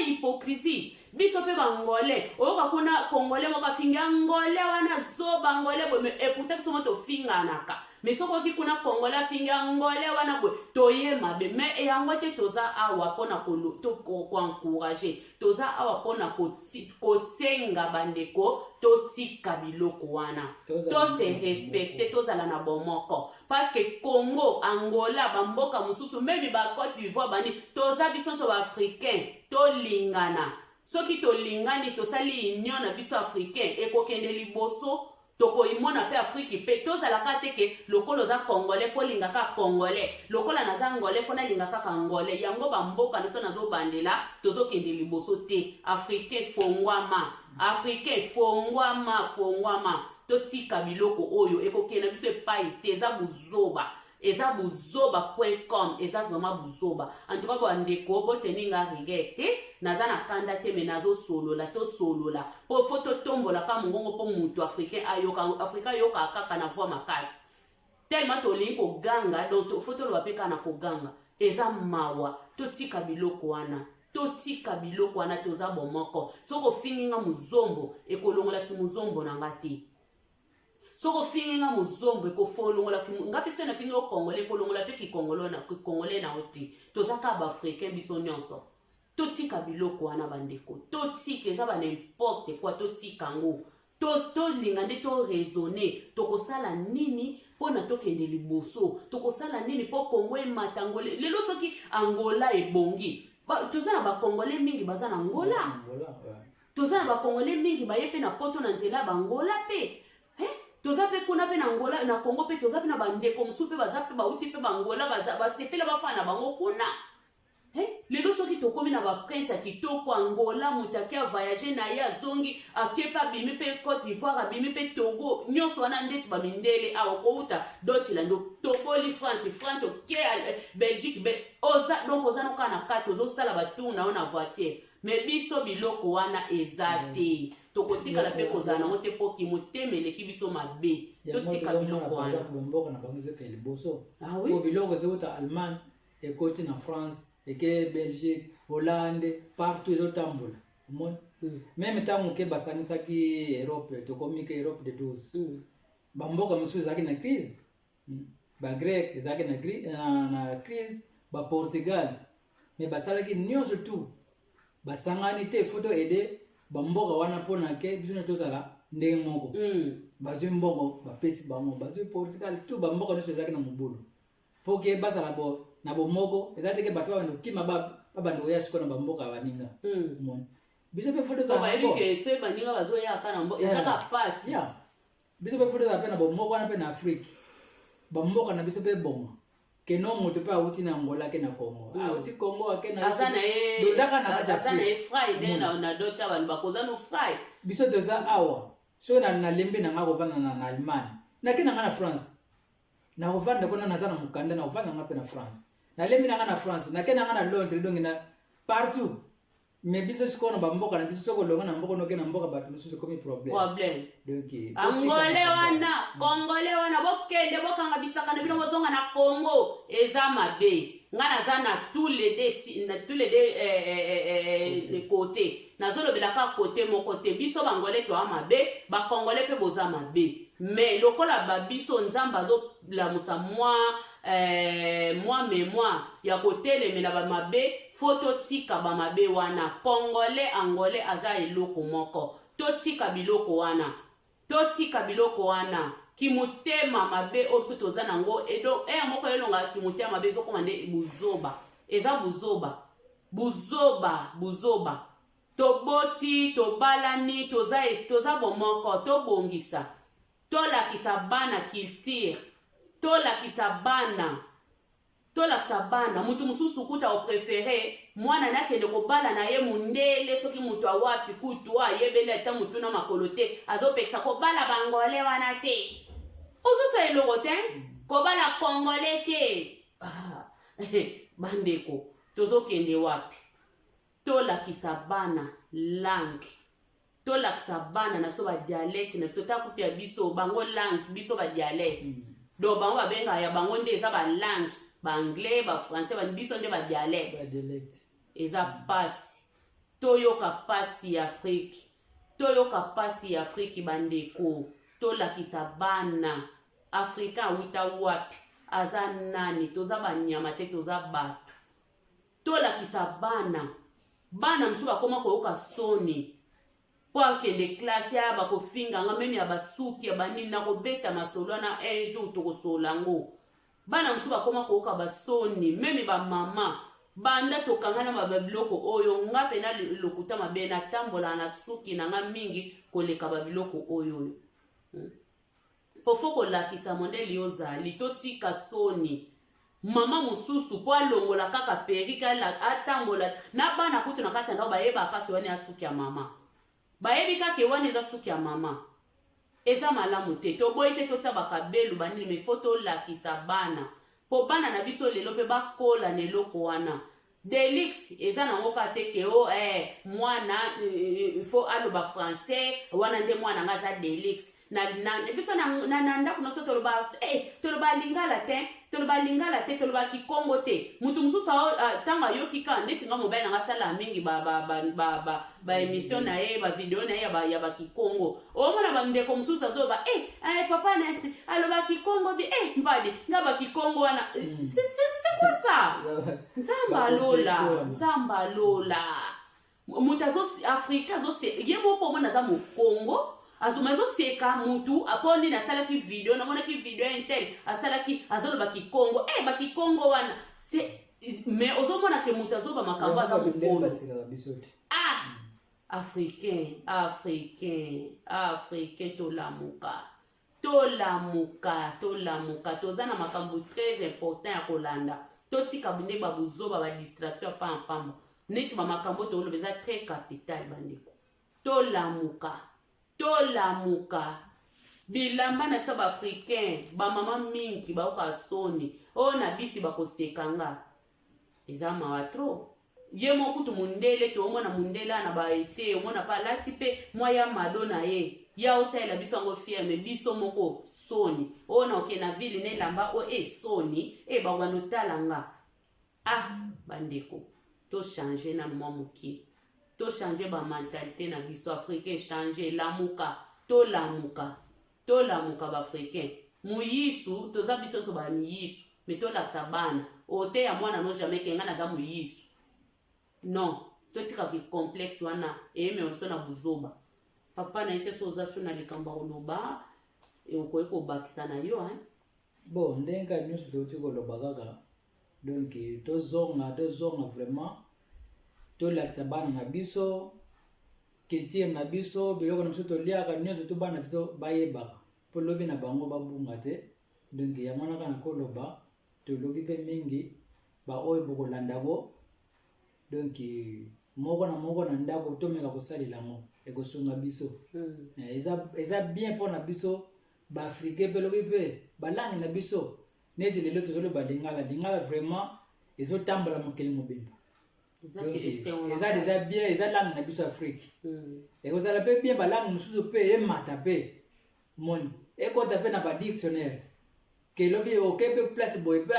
hypocrisie biso mpe bangolais oyoka kuna congolais moko afingi angolais wana zoba angolais boye eputa biso mo tofinganaka mais soki kuna congolais afingi angolais wana boye toye mabe mais yango te toza awa mpona koencourage toza awa mpona kosenga bandeko totika biloko wana tose respecte tozala na bomoko parce que Congo Angola bamboka mosusu memi Côte d'Ivoire bani toza biso nso baafricain tolingana soki tolingani tosali union na biso africain ekokende liboso tokoimona pe Afrique pe tozalaka teke lokolo za congolais fo lingaka congolais lokola naza angolais fo nalingaka congolais yango bamboka nyonso nazobandela tozokende liboso te africain fongwama totika biloko oyo ekokende biso epai te eza buzoba.com eza vraiment buzoba en tout cas bandeko boteninga rigueur te naza na kanda te me tosolola po fo totombola ka mongongo po mutu africain ayoka kaka na voix makasi tellement tolingi koganga donc fo toloba mpe kaka na koganga eza mawa totika biloko wana toza bomoko soko ofinginga muzombo ekolongolaki muzombo na nga te soko finga muzombo ekofolongola ngapi sena finga o congolais kolongola pe ki congolais na oti tozaka ba africain biso nyonso totika biloko wana bandeko totika eza ba n'importe quoi totika ngo to linga nde to raisonner tokosala nini pona tokende liboso tokosala nini po Congo ematangole lelo soki Angola ebongi toza na ba congolais mingi baza na Angola toza na ba congolais mingi baye pe na poto na nzela bangola pe toza pe kuna pe na Angola na Congo pe toza pe na bandeko mosusu pe baza pe bauti pe bangola basepela bafana na bango kuna lelo soki tokomi na baprince ya kitoko Angola mutu ake avoyage na ye azongi ake pe abimi pe Côte d'Ivoire abimi pe Togo nyonso wana ndeti bamindele awa kouta Deutschland toboli France oke Belgique donc oza noka na kati ozosala batour na yo na voiture me biso biloko wana eza te tokotikala mpe kozala nango te mpo kimotema eleki biso mabe totika biloko wana bomboka na bango ezokende liboso po biloko ezokota Allemagne ekoti na France eke Belgique Hollande partout ezotambola Même tant que basanisaki Europe to komika Europe de 12 bamboka musu zaki na crise ba grec zaki na crise ba Portugal mais basalaki nyonso tout basangani te photo aider bamboka wana pona ke biso tozala ndenge moko bazwi mbongo bapesi bango bazwi Portugal tout bamboka nyonso zaki na mobulu po ke basala bo na bomoko ezali ke bato bano kima babando ya siko na bamboka baninga biso pe photo za bango ke se baninga bazo ya kana mbo ezaka pass ya biso pe photo za pe na bomoko na pe na Afrique bamboka na biso pe bongo ke no moto pe auti na Angola ke na Congo auti Congo ke na asana e dozaka na kata asana e Friday na docha bantu bakoza no fry biso doza awa so na lembe na ngako vana na Allemagne na ke na ngana France na kovanda kona nazana mukanda na kovanda ngape na France na lembe na ngana France na ke na ngana Londres donc na partout mais biso sikono bamboka na biso soko longa na mboko no ke na mboka bato mususu komi problème donc angole wana kongole wana bokende bokanga bisaka na bino bozonga na Congo eza mabe ngana za na tous les côtés nazolo belaka côté mon côté biso bangole to amabe ba congolais pe boza mabe mais lokola ba biso nzamba zo la musa moi mémoire ya kotele mela ba mabe photo tika ba mabe wana congolais angolais aza eloko moko to tika biloko wana kimutema mabe obiso toza nango edo moko elonga kimutema mabe zo komande buzoba eza buzoba toboti tobalani toza bomoko tobongisa tolakisa bana culture tolakisa bana mutu mususu kuta o préféré mwana nakende kobala na ye mundele soki mutu awapi kutu ayebele ata mutu na makolote azopekisa kobala bangole wana te ozosa eloko te kobala congolais te bandeko tozokende wapi tolakisa bana langue tolakisa bana na biso ba dialecte na biso takuti ya biso bango langue biso ba dialecte do bango babenga ya bango nde eza ba langue ba anglais ba français ba biso nde ba dialecte eza pasi toyoka pasi ya Afrique bandeko tolakisa bana africain wuta wapi aza nani toza banyama te toza bato tolakisa bana musu bakoma koyoka soni po akende klase ya bakofinganga meme ya basuki ya banini na kobeta masolo na un jour tokosolango bana musu bakoma koyoka basoni meme bamama banda tokanga na babiloko oyo nga pena lokuta mabe na tambola na suki na nga mingi koleka babiloko oyo pofo kolakisa mondeli ozali totika soni mama mususu po alongola kaka perika atambola na bana kutu na kati ndao bayeba kaka wani asuki ya mama bayebi kaka wani eza suki ya mama eza malamu te toboyi te totia bakabelu banini me foto lakisa bana po bana na biso lelo pe bakola na eloko wana Delix eza nango ka te ke mwana fo aloba français wana nde mwana ngaza Delix na biso na ndako noso toloba lingala te toloba kikongo te mutu mususu tanga yoki ka ndeti nga mobile nga sala mingi ba emission na ye ba video na ye ya ba kikongo omona ba ndeko mususu azoba papa na aloba kikongo bi mbadi nga ba kikongo wana c'est quoi ça nzamba lola mutu afrika ye moko mona za mu Congo azuma seka mutu aponi na salaki video na mona ki video intel asalaki azoloba kikongo bakikongo wana mais ozomona ke mutu azoba makambo aza mukolo africain tolamuka toza na makambo très important ya kolanda totika bunde babuzoba ba distraction pamba neti ba makambo toloba eza très capital bandeko tolamuka bilamba na biso baafricain bamama mingi baoka soni oyo na bisi bakosekanga eza mawa tro ye mokutu mundele te omona mundele ana baete omona pa lati pe mwaya mado na ye ya osaela biso yango fieme biso moko soni oyo na oke na ville na elamba o soni bawanotala nga bandeko to changer na mwa mokie to changer ba mentalité na biso africain changer lamuka to lamuka ba africain muyisu toza biso so ba miyisu mais to laksa bana ote ya mwana no jamais kenga na za muyisu non to tika ki complexe wana eme biso na buzoba papa na ite so za suna likamba oloba e ko bakisa na yo bon ndenga nyusu to tiko loba kaka donc to zonga vraiment to laksa bana na biso culture na biso biloko na biso to liaka nyusu to bana biso bayeba po lobi na bango babunga te donc ya mwana kana koloba to lobi pe mingi ba oyo bokolanda go donc moko na ndako to meka kosalela mo ekosunga biso eza bien pour na biso ba africain pe lobi pe balangi na biso neti lelo to ba lingala vraiment ezotambola mokili mobimba eza déjà bien eza langue na biso Afrique ekozala pe bien balangue mosusu pe emata pe moni ekota pe na ba dictionnaire ke lobi okepe place boye pe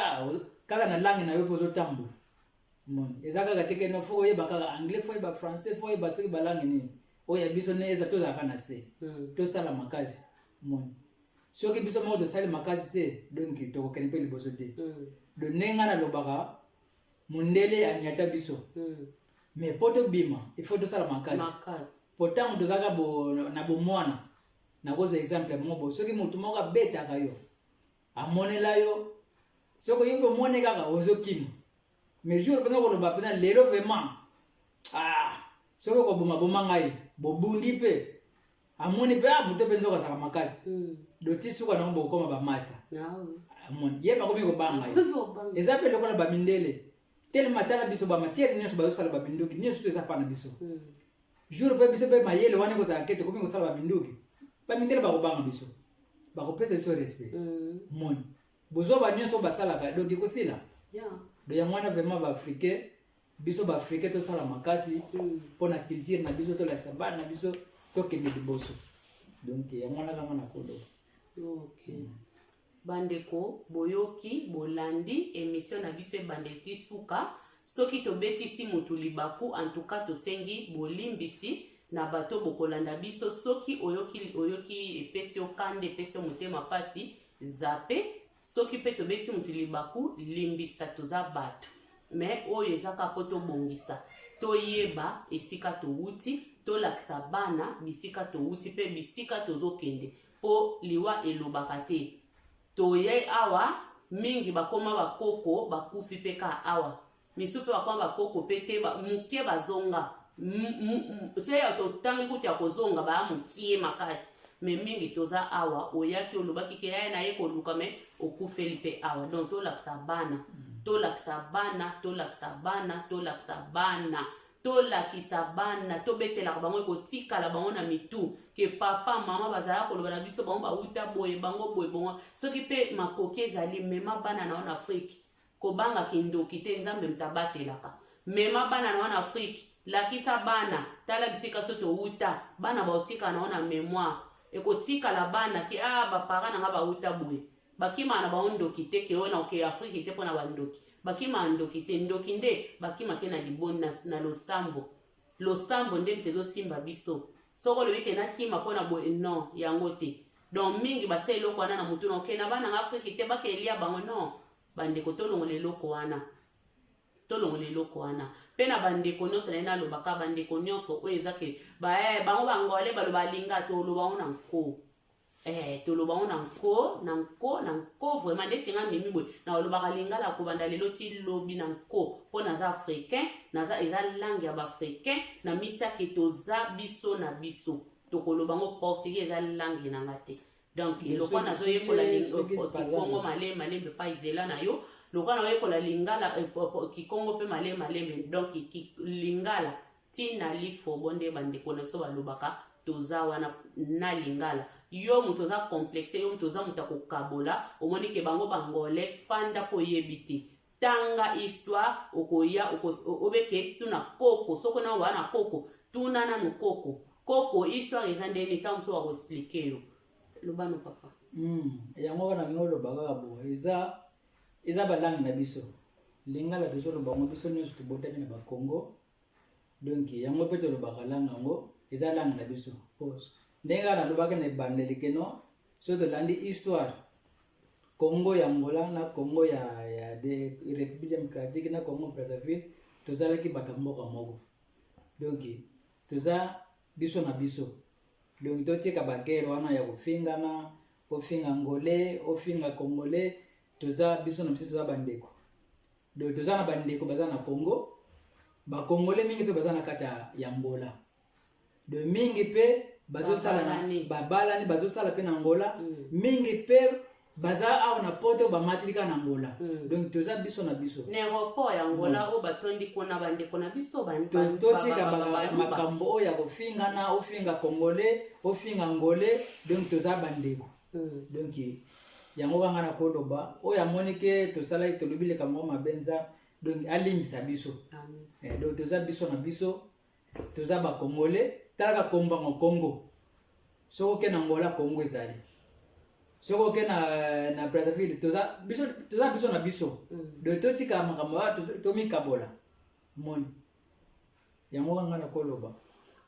kaka na langue na yo po zotambola moni eza kaka teke no fo yeba kaka anglais fo yeba français fo yeba soki balangue ni oya biso ne eza tozalaka na se tosala makazi moni soki biso moko tosali makazi te donc tokokende mpe liboso te do nenga na lobaka mundele anyata biso mais po tobima il faut tosala makazi pourtant tozalaka na bomwana na koza exemple moko soki motu moko abetaka yo amonela yo soki yo bomone kaka ozokima mais jour penga koloba pena lelo vraiment soki koboma ngai bobundi pe amoni pe moto penza kozala makazi do ti suka na mbo koma ba master amoni ye ba komi kobanga yo eza pe lokola ba mindele tel matala biso ba matière nyonso ba sala ba binduki nyonso eza pa na biso jour pe biso pe mayele wana ko za kete komi ko sala ba binduki ba mindele ba kobanga biso ba ko pesa biso respect mon bozo ba nyonso ba sala ka donc ko sila do ya mwana vraiment ba africain biso ba africain to sala makasi pona culture na biso to la sabana na biso to kende liboso donc ya mwana kama na kodo okay bandeko boyoki bolandi émission na biso bandeti suka soki tobetisi mutu libaku en tout cas tosengi bolimbisi na bato bokolanda biso soki oyoki epesi okande epesi motema pasi zape soki pe tobeti mutu libaku limbisa toza bato mais oyo ezaka po tobongisa toyeba esika towuti tolakisa bana bisika towuti pe bisika tozokende po liwa elobaka te toye awa mingi bakoma bakoko bakufi pe ka awa misu pe bakoma bakoko pe te mukie bazonga se ya totangi kuti ya kozonga ba mukie makasi me mingi toza awa oyaki olobaki ke ya na ye koluka me okufeli pe awa donc tolakisa bana tolakisa bana tobetelaka bango ekotikala bango na mitu ke papa mama bazala koloba na biso bango bauta boye bango boye bongo soki pe makoki ezali mema bana na wana Afrique kobanga kindoki te nzambe mtabatelaka mema bana na wana Afrique lakisa bana tala bisika so touta bana bautika na wana mémoire ekotikala bana ki bapara na nga bauta boye bakima na baondoki te ke ona ke Afrique te pona bandoki bakima ndoki te ndoki nde bakima ke na libona na losambo nde mtezo simba biso soko lobike na kima pona bo non yango te donc mingi batse eloko wana na mutu na ke na bana Afrique te bakelia bango non bandeko tolongole eloko wana pe na bandeko nyonso na lobaka bandeko nyonso oyo ezake bango bangole baloba linga toloba ona nko toloba ona nko vraiment ndeti nga mimi boy na olobaka lingala kobanda lelo ti lobi na nko po naza africain naza eza langue ya baafricain na mitiaki toza biso na biso tokoloba ngo portugais eza langue na nga te donc lokwa nazoyekola kikongo malembe pa izela na yo lokwa nazoyekola lingala kikongo pe malembe donc lingala tina lifo bonde bandeko na biso balobaka toza wana na lingala yo mutu oza complexe yo mutu oza mutu akokabola omoni ke bango bangole fanda po yebiti tanga histoire okoya obeke tuna koko soko na wana koko tuna nanu koko histoire eza ndeni ta mutu akoexplike yo lobano papa yango wana ngolo baka bo eza balangi na biso lingala tozoloba bango biso nyonso tobotami na bakongo donc yango pe tolobaka langa yango eza langa na biso ndenge kaka nalobaka na ebandeli keno so tolandi histoire Congo ya Angola na Congo ya de République démocratique na Congo Brazzaville tozalaki bato mboka moko donc toza biso na biso donc totika bagere wana ya kofingana ofinga Angolais ofinga Congolais toza biso na biso toza bandeko donc toza na bandeko baza na Congo ba Congolais mingi pe baza na kata ya Angola de mingi pe bazosala na babalani bazosala pe na Angola mingi pe baza awa na poto ba matrika na Angola donc toza biso na biso na aéroport ya Angola o batondi kona bandeko na biso totika makambo oya kofingana ofinga Congolais ofinga Angolais donc toza bandeko donc yango kanga na koloba oya monike tosala tolobile kamo mabenza donc alimisa biso donc toza biso na biso toza ba Congolais talaka komba ngo Congo soko ke na Angola Congo ezali soko ke na Brazzaville toza biso na biso de totika makambo tomikabola moni yango kanga na koloba.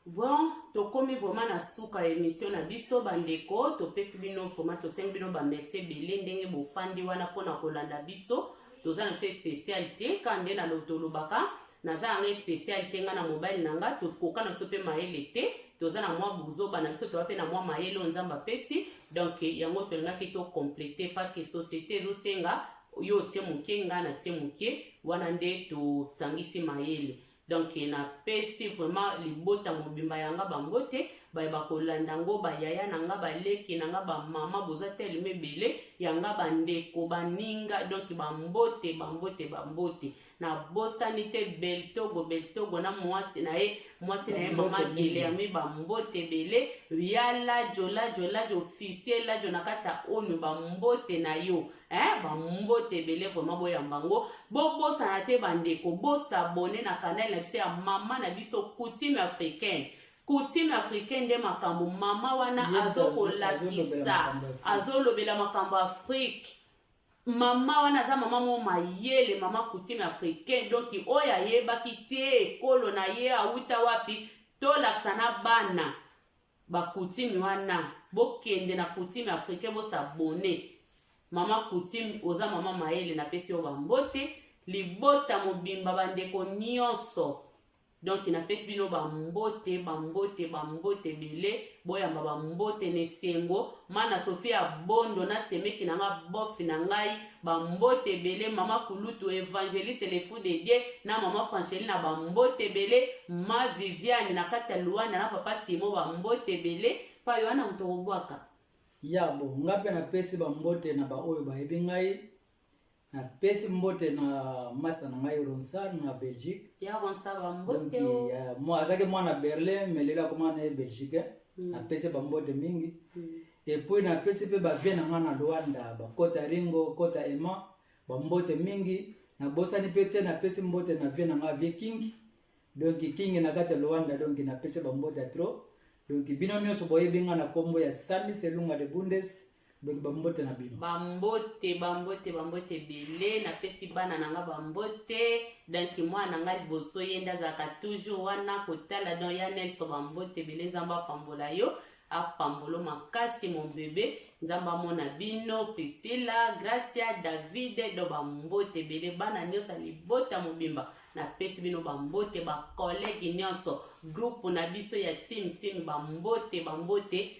Bon, tokomi vraiment na suka émission na biso bandeko topesi bino format tosengi bino ba merci belé ndenge bofandi wana pona kolanda biso toza na spécialité kande na lotolobaka naza nga spécialité nga na mobile nanga tokoka na so pe maele te toza na mwa buzoba na biso toza pe na mwa maele nzamba pesi donc yango tolingaki to compléter parce que société ezosenga yo tie moke nga na tie moke wana nde tosangisi maele donc na pesi vraiment libota mobimba yanga bambote bayeba kolanda ngo bayaya nanga baleki nanga bamama boza teleme bele yanga bandeko baninga donc bambote na bosani te beltogo na mwasi na ye mama gele ami bambote bele yala jola officiel la jona kata onu bambote na yo bambote bele vraiment boyambango bosana te bandeko bosabone na canal na biso ya mama na biso coutume africaine nde makambo mama wana azokolakisa azolobela makambo Afrique mama wana za mama mo mayele mama coutume africaine donc oyo ayebaki te ekolo na ye awuta wapi tolakisa na bana bakutimi wana bokende na coutume africaine bosabone mama coutume oza mama mayele na pesi yo bambote libota mobimba bandeko nyonso donc na pesi bino bambote bele boyamba bambote nesengo mana Sofia Bondo na semeki nanga bofi na ngai bambote bele mama Kulutu évangéliste le fou de Dieu na mama Francheline na bambote bele ma Viviane na kati ya Luanda na papa Simo bambote bele pa yoana mtobwaka ya bo ngape na pesi bambote na ba oyo bayebi ngai na pesi mbote na masa na ngai Ronsa na Belgique ya Ronsa bambote moi azaki mwana Berlin melela koma na Belgique na pesi bambote mingi et puis na pesi pe ba vient na Luanda ba kota Ringo kota Emma bambote mingi na bosani pete na pesi mbote na vient na Viking donc king na kata Luanda donc na pesi bambote trop donc bino nyonso boyebi nga na kombo ya Sami Selunga de Bundes donc bambote na bino bambote bele na pesi bana nanga bambote donc mwana nanga liboso yenda zaka toujours wana kotala don ya Nelson bambote bele nzamba pambola yo apambolo makasi mon bébé nzamba mona bino Priscilla Gracia David do bambote bele bana nyonso libota mobimba na pesi bino bambote ba collègue nyonso groupe na biso ya team bambote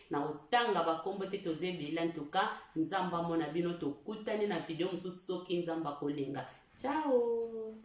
na otanga bakombote tozebela ntuka nzamba mona bino tokutani na video mususu soki nzamba kolenga ciao.